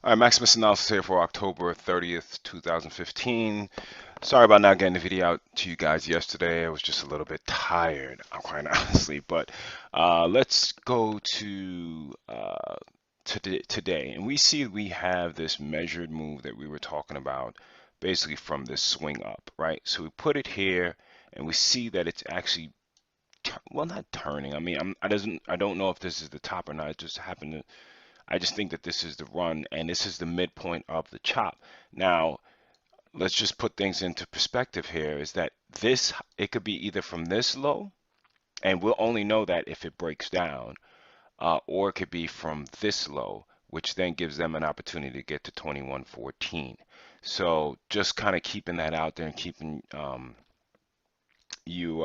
All right, Maximus Analysis here for October 30th, 2015. Sorry about not getting the video out to you guys yesterday. I was just a little bit tired, quite honestly. But let's go to today. And we see we have this measured move that we were talking about basically from this swing up, right? So we put it here and we see that it's actually, well, not turning. I mean, I don't know if this is the top or not. It just happened to I just think that this is the run and this is the midpoint of the chop. Now, let's just put things into perspective here is that it could be either from this low, and we'll only know that if it breaks down, or it could be from this low, which then gives them an opportunity to get to 2114. So just kind of keeping that out there and keeping you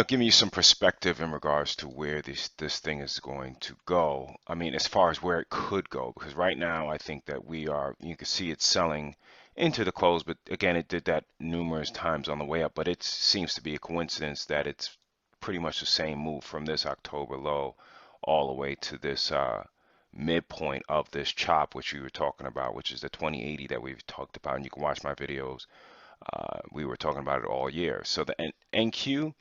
giving you some perspective in regards to where this thing is going to go. I mean, as far as where it could go, because right now I think that you can see it's selling into the close, but again, it did that numerous times on the way up, but it seems to be a coincidence that it's pretty much the same move from this October low all the way to this midpoint of this chop, which we were talking about, which is the 2080 that we've talked about, and you can watch my videos. We were talking about it all year. So the NQ,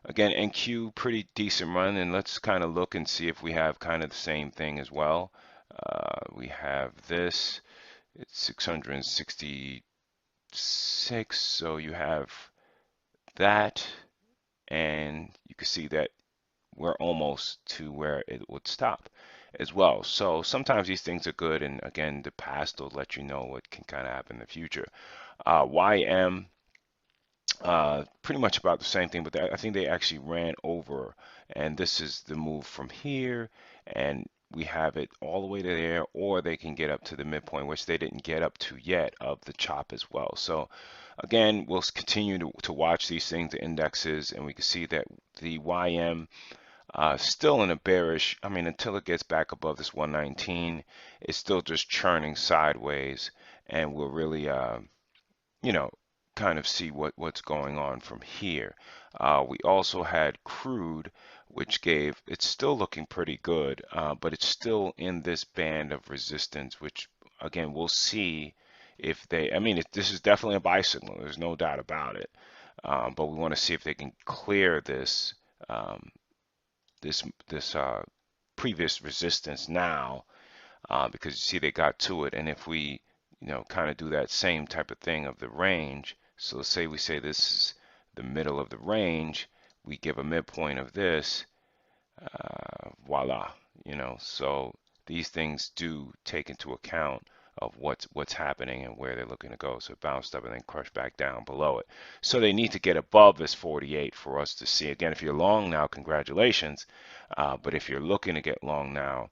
again, NQ, pretty decent run, and let's kind of look and see if we have kind of the same thing as well. We have this, it's 666, so you have that, and you can see that we're almost to where it would stop as well. So sometimes these things are good, and again, the past will let you know what can kind of happen in the future. YM, pretty much about the same thing, but I think they actually ran over, and this is the move from here, and we have it all the way to there, or they can get up to the midpoint, which they didn't get up to yet of the chop as well. So again, we'll continue to watch these things, the indexes, and we can see that the YM still in a bearish, I mean, until it gets back above this 119, it's still just churning sideways, and we'll really, you know, kind of see what's going on from here. We also had crude, which it's still looking pretty good, but it's still in this band of resistance, which again, we'll see if they, I mean, this is definitely a buy signal. There's no doubt about it. But we want to see if they can clear um, this previous resistance now, because you see they got to it, and if we kind of do that same type of thing of the range. So let's say we say this is the middle of the range, we give a midpoint of this, voila, so these things do take into account of what's happening and where they're looking to go. So it bounced up and then crushed back down below it. So they need to get above this 48 for us to see. Again, if you're long now, congratulations. But if you're looking to get long now,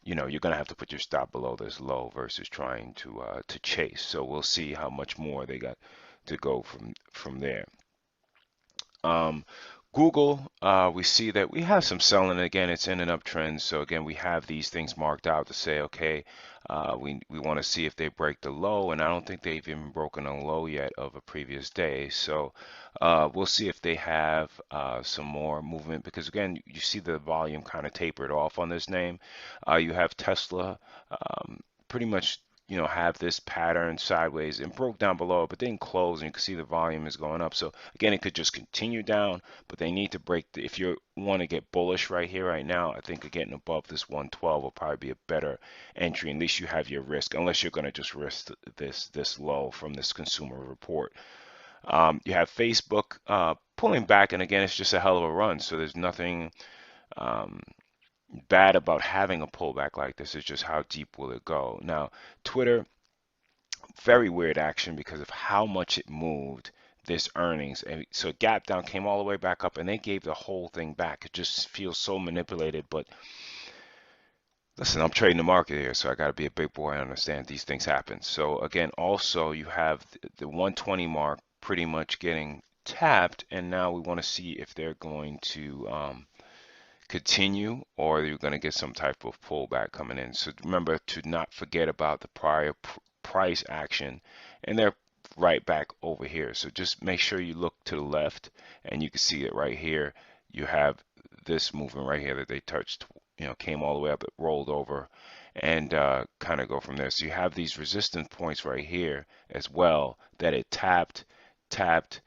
you're going to have to put your stop below this low versus trying to chase. So we'll see how much more they got to go from there. Um, Google, we see that we have some selling. Again, it's in an uptrend. So again, we have these things marked out to say, okay, we want to see if they break the low, and I don't think they've even broken a low yet of a previous day. So we'll see if they have some more movement, because again, you see the volume kind of tapered off on this name. You have Tesla, pretty much have this pattern sideways and broke down below, but then closed, and you can see the volume is going up. So again, it could just continue down, but they need to break if you want to get bullish right here, right now, I think getting above this 112 will probably be a better entry. At least you have your risk, unless you're going to just risk this low from this consumer report. You have Facebook pulling back, and again, it's just a hell of a run. So there's nothing um, bad about having a pullback like this. It's just how deep will it go. Now, Twitter, very weird action because of how much it moved this earnings. And so it gapped down, came all the way back up, and they gave the whole thing back. It just feels so manipulated. But listen, I'm trading the market here, so I got to be a big boy and understand these things happen. So again, also you have the 120 mark pretty much getting tapped, and now we want to see if they're going to continue, or you're going to get some type of pullback coming in. So remember to not forget about the prior price action, and they're right back over here. So just make sure you look to the left, and you can see it right here. You have this movement right here that they touched, came all the way up, it rolled over, and kind of go from there. So you have these resistance points right here as well that it tapped, and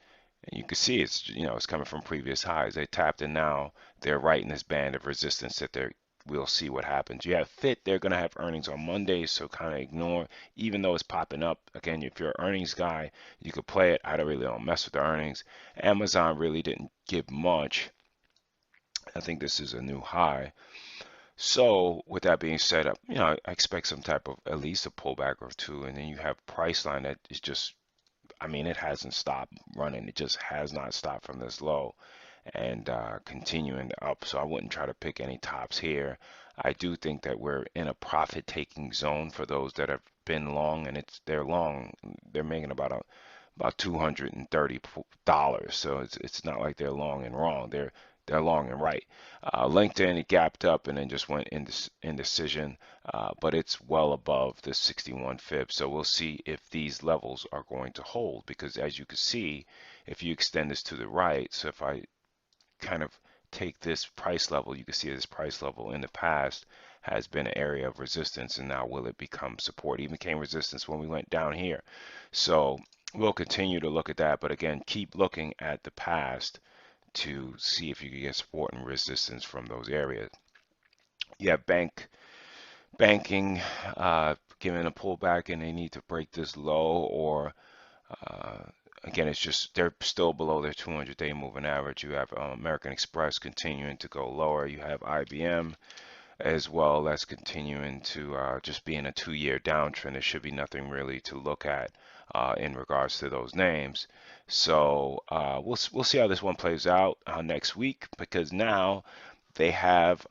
you can see it's coming from previous highs. They tapped, and now they're right in this band of resistance that we'll see what happens. You have Fit, they're going to have earnings on Monday, so kind of ignore, even though it's popping up. Again, if you're an earnings guy, you could play it. I don't mess with the earnings. Amazon really didn't give much. I think this is a new high. So with that being said, I expect some type of at least a pullback or two, and then you have Priceline that is just, it hasn't stopped running. It just has not stopped from this low and continuing up. So I wouldn't try to pick any tops here. I do think that we're in a profit-taking zone for those that have been long, and they're long. They're making about $230. So it's not like they're long and wrong. They're long and right. LinkedIn, it gapped up and then just went in indecision, but it's well above the 61 fib. So we'll see if these levels are going to hold, because as you can see, if you extend this to the right, so if I kind of take this price level, you can see this price level in the past has been an area of resistance, and now will it become support? It even became resistance when we went down here. So we'll continue to look at that, but again, keep looking at the past to see if you can get support and resistance from those areas. You have banking giving a pullback, and they need to break this low, or again, it's just they're still below their 200-day moving average. You have American Express continuing to go lower. You have IBM as well, that's continuing to just be in a 2-year downtrend. There should be nothing really to look at in regards to those names. So we'll see how this one plays out next week, because now they have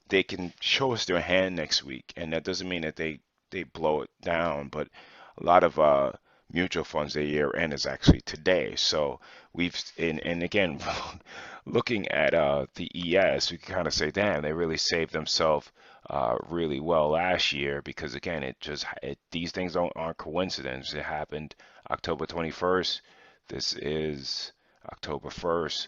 they can show us their hand next week, and that doesn't mean that they blow it down, but a lot of mutual funds, their year end is actually today. So and again, looking at the ES, we can kind of say, damn, they really saved themselves really well last year, because again, these things aren't coincidence. It happened October 21st. This is October 1st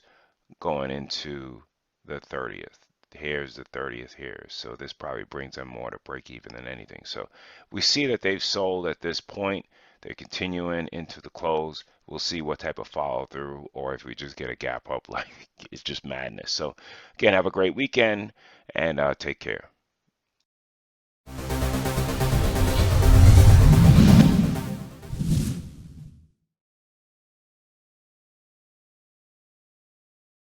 going into the 30th. Here's the 30th here. So this probably brings them more to break even than anything. So we see that they've sold at this point. They're continuing into the close. We'll see what type of follow through, or if we just get a gap up, like it's just madness. So again, have a great weekend, and take care.